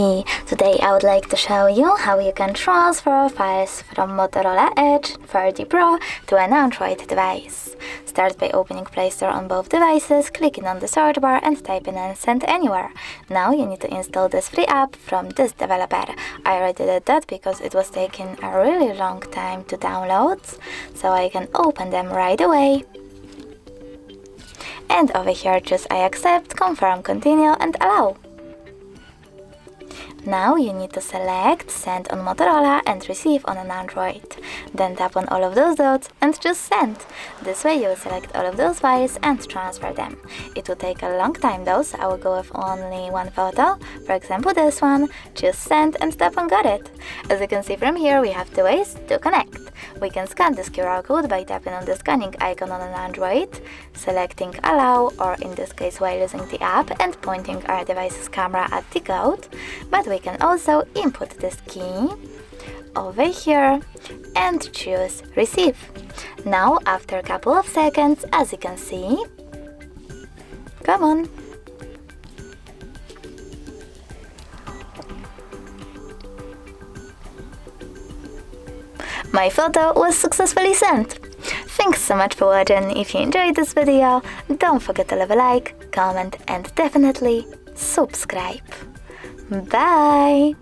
me! Today I would like to show you how you can transfer files from Motorola Edge 30 Pro to an Android device. Start by opening Play Store on both devices, clicking on the search bar and typing in Send Anywhere. Now you need to install this free app from this developer. I already did that because it was taking a really long time to download, so I can open them right away. And over here choose I accept, confirm, continue and allow. Now you need to select Send on Motorola and Receive on an Android. Then tap on all of those dots and choose Send. This way you will select all of those files and transfer them. It will take a long time though, so I will go with only one photo, for example this one, choose Send and tap on Got It. As you can see from here, we have two ways to connect. We can scan this QR code by tapping on the scanning icon on an Android, selecting Allow, or in this case while using the app, and pointing our device's camera at the code. But we can also input this key over here and choose Receive. Now, after a couple of seconds, as you can see, come on, my photo was successfully sent. Thanks so much for watching. If you enjoyed this video, don't forget to leave a like, comment and definitely subscribe. Bye!